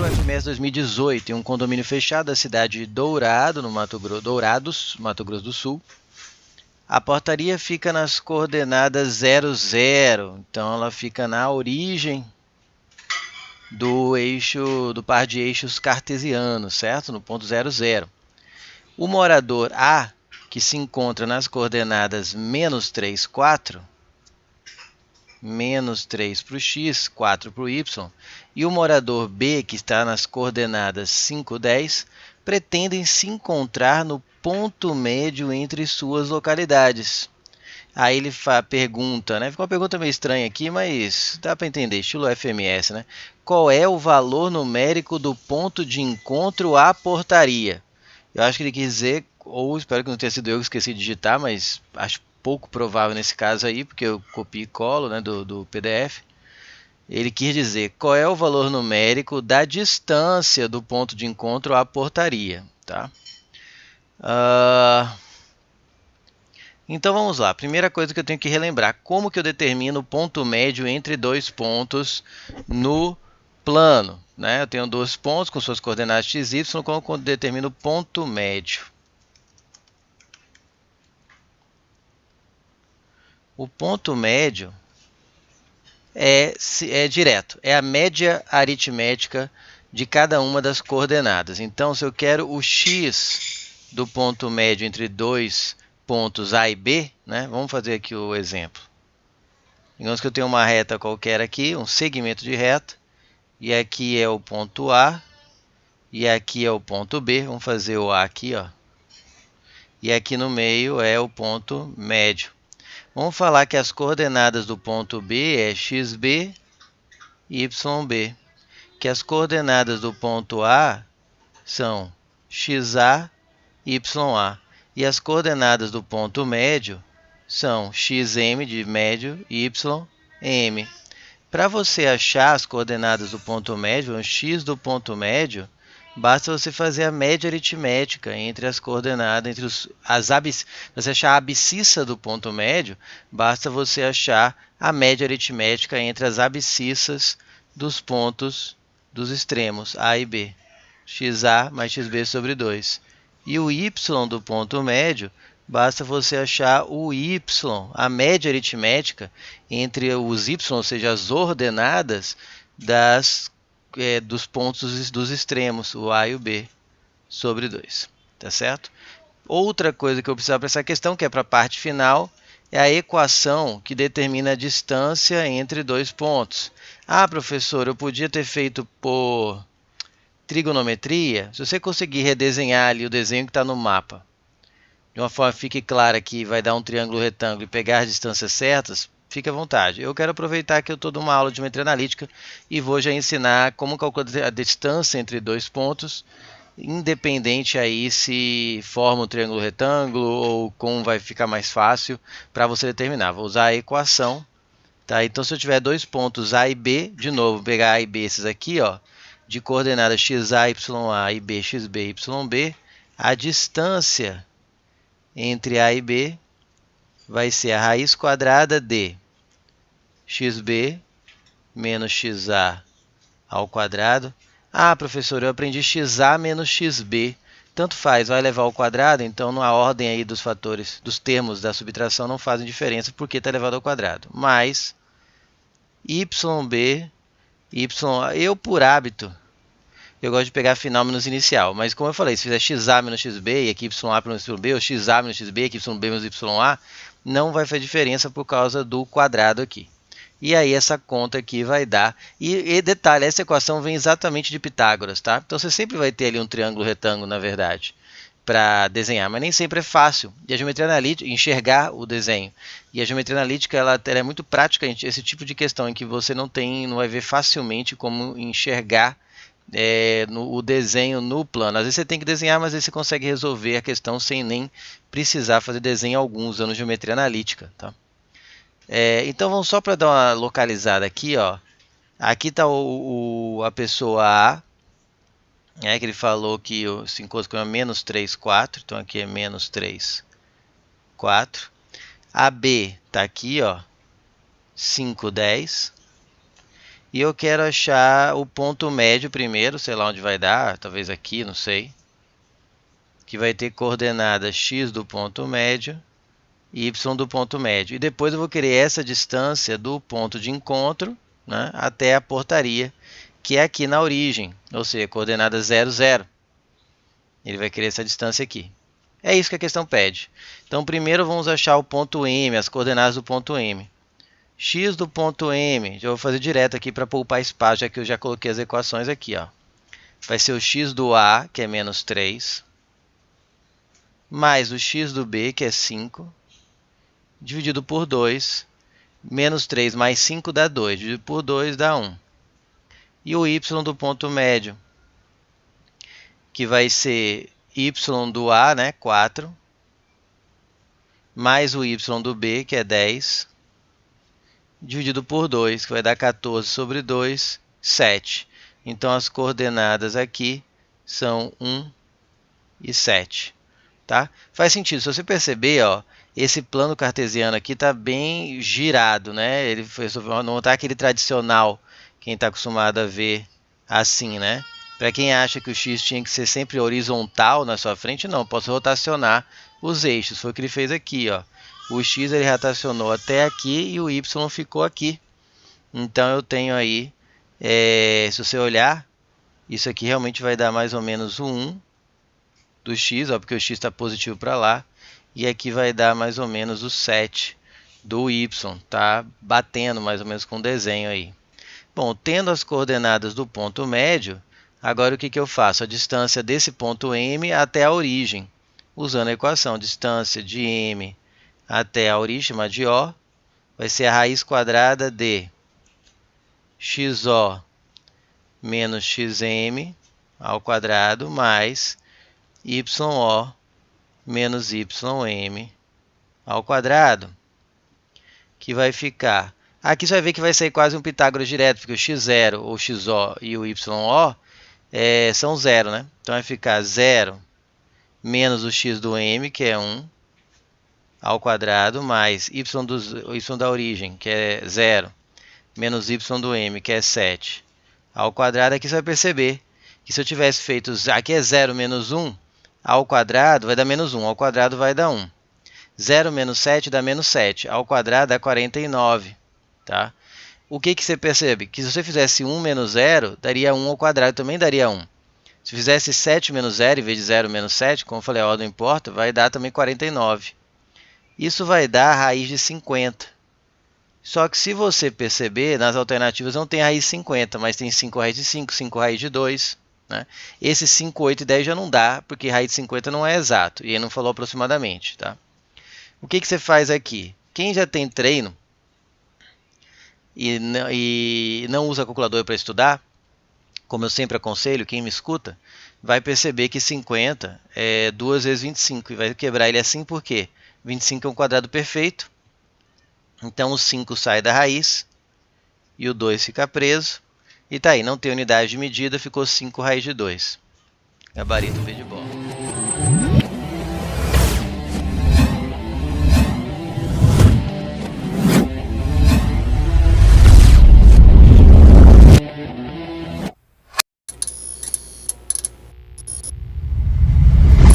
o FMS 2018 em um condomínio fechado da cidade de Dourados, Mato Grosso do Sul. A portaria fica nas coordenadas 0, 0, então ela fica na origem do par de eixos cartesianos, certo? No ponto 0, 0. O morador A, que se encontra nas coordenadas menos 3, 4, menos 3 para o x, 4 para o y, e o morador B, que está nas coordenadas 5, 10, pretendem se encontrar no ponto médio entre suas localidades. Aí ele pergunta, né? Ficou uma pergunta meio estranha aqui, mas dá para entender, estilo FMS, né? Qual é o valor numérico do ponto de encontro à portaria? Eu acho que ele quis dizer, ou espero que não tenha sido eu que esqueci de digitar, mas acho pouco provável nesse caso aí, porque eu copio e colo, né, do PDF. Ele quis dizer qual é o valor numérico da distância do ponto de encontro à portaria, tá? Então vamos lá, primeira coisa que eu tenho que relembrar, como que eu determino o ponto médio entre dois pontos no plano, né? Eu tenho dois pontos com suas coordenadas x, y, como eu determino o ponto médio? O ponto médio é direto, é a média aritmética de cada uma das coordenadas. Então, se eu quero o x do ponto médio entre dois pontos A e B, né? Vamos fazer aqui o exemplo. Digamos que eu tenho uma reta qualquer aqui, um segmento de reta, e aqui é o ponto A, e aqui é o ponto B. Vamos fazer o A aqui, ó. E aqui no meio é o ponto médio. Vamos falar que as coordenadas do ponto B é xb, yb, que as coordenadas do ponto A são xa, ya, e as coordenadas do ponto médio são xm de médio e ym. Para você achar as coordenadas do ponto médio, o x do ponto médio, basta você fazer a média aritmética entre as coordenadas, entre você achar a abscissa do ponto médio, basta você achar a média aritmética entre as abscissas dos pontos dos extremos A e B, xa mais xb sobre 2. E o y do ponto médio, basta você achar o y, a média aritmética entre os y, ou seja, as ordenadas dos pontos dos extremos, o A e o B, sobre 2. Tá certo? Outra coisa que eu precisava para essa questão, que é para a parte final, é a equação que determina a distância entre dois pontos. Ah, professor, eu podia ter feito por trigonometria. Se você conseguir redesenhar ali o desenho que está no mapa, de uma forma que fique clara que vai dar um triângulo retângulo e pegar as distâncias certas, fique à vontade. Eu quero aproveitar que eu estou numa aula de geometria analítica e vou já ensinar como calcular a distância entre dois pontos, independente aí se forma um triângulo retângulo ou como vai ficar mais fácil para você determinar. Vou usar a equação, tá? Então, se eu tiver dois pontos A e B, de novo, pegar A e B, esses aqui, ó, de coordenadas xa, ya e b, xb, yb, a distância entre A e B vai ser a raiz quadrada de xb menos xa ao quadrado. Ah, professor, eu aprendi xa menos xb. Tanto faz, vai levar ao quadrado, então na ordem aí dos fatores, dos termos da subtração não fazem diferença porque está elevado ao quadrado. Mais yb, eu por hábito, eu gosto de pegar final menos inicial, mas como eu falei, se fizer xa menos xb e aqui ya menos yb, ou xa menos xb e aqui yb menos ya, não vai fazer diferença por causa do quadrado aqui. E aí essa conta aqui vai dar, e detalhe, essa equação vem exatamente de Pitágoras, tá? Então você sempre vai ter ali um triângulo retângulo, na verdade, para desenhar, mas nem sempre é fácil. E a geometria analítica, enxergar o desenho. E a geometria analítica, ela é muito prática, esse tipo de questão em que você não vai ver facilmente como enxergar o desenho no plano. Às vezes você tem que desenhar, mas às vezes você consegue resolver a questão sem nem precisar fazer desenho algum, usando geometria analítica, tá? Então vamos só para dar uma localizada aqui, ó. Aqui está a pessoa A, que ele falou que se encontra com menos 3, 4, então aqui é menos 3, 4. A B está aqui, ó, 5, 10. E eu quero achar o ponto médio primeiro, sei lá onde vai dar, talvez aqui, não sei. Que vai ter coordenada x do ponto médio e y do ponto médio. E depois eu vou querer essa distância do ponto de encontro, né, até a portaria, que é aqui na origem, ou seja, coordenada 0, 0. Ele vai querer essa distância aqui. É isso que a questão pede. Então, primeiro vamos achar o ponto M, as coordenadas do ponto M. X do ponto M, já vou fazer direto aqui para poupar espaço, já que eu já coloquei as equações aqui. Ó. Vai ser o x do A, que é menos 3, mais o x do B, que é 5, dividido por 2, menos 3 mais 5 dá 2, dividido por 2 dá 1. E o y do ponto médio, que vai ser y do A, né, 4, mais o y do B, que é 10, dividido por 2, que vai dar 14 sobre 2, 7. Então, as coordenadas aqui são 1 e 7. Tá? Faz sentido. Se você perceber, ó, esse plano cartesiano aqui está bem girado, né? Ele não está aquele tradicional, quem está acostumado a ver assim, né? Para quem acha que o x tinha que ser sempre horizontal na sua frente, não. Posso rotacionar os eixos. Foi o que ele fez aqui, ó. O x ele rotacionou até aqui e o y ficou aqui. Então eu tenho aí, se você olhar, isso aqui realmente vai dar mais ou menos o 1 do x, ó, porque o x está positivo para lá. E aqui vai dar mais ou menos o 7 do y, tá batendo mais ou menos com o desenho aí. Bom, tendo as coordenadas do ponto médio, agora o que eu faço? A distância desse ponto M até a origem. Usando a equação, distância de M até a origem, chamada de O, vai ser a raiz quadrada de xo menos xm ao quadrado mais yo menos ym ao quadrado, que vai ficar... Aqui você vai ver que vai sair quase um Pitágoras direto, porque o x0, o xo e o yo são 0, né? Então vai ficar 0 menos o x do m, que é 1, ao quadrado, mais y da origem, que é 0, menos y do m, que é 7, ao quadrado. Aqui você vai perceber que se eu tivesse feito... Aqui é 0 menos 1, ao quadrado vai dar menos 1, ao quadrado vai dar 1. 0 menos 7 dá menos 7, ao quadrado dá 49. Tá? O que você percebe? Que se você fizesse 1 menos 0, daria 1 ao quadrado, também daria 1. Se fizesse 7 menos 0, em vez de 0 menos 7, como eu falei, a ordem não importa, vai dar também 49. Isso vai dar a raiz de 50. Só que se você perceber, nas alternativas não tem raiz de 50, mas tem 5 raiz de 5, 5 raiz de 2. Né? Esse 5, 8 e 10 já não dá, porque raiz de 50 não é exato, e ele não falou aproximadamente. Tá? O que você faz aqui? Quem já tem treino e não usa calculadora para estudar, como eu sempre aconselho, quem me escuta, vai perceber que 50 é 2 vezes 25, e vai quebrar ele assim por quê? 25 é um quadrado perfeito, então o 5 sai da raiz, e o 2 fica preso, e tá aí, não tem unidade de medida, ficou 5 raiz de 2. Gabarito V de bola.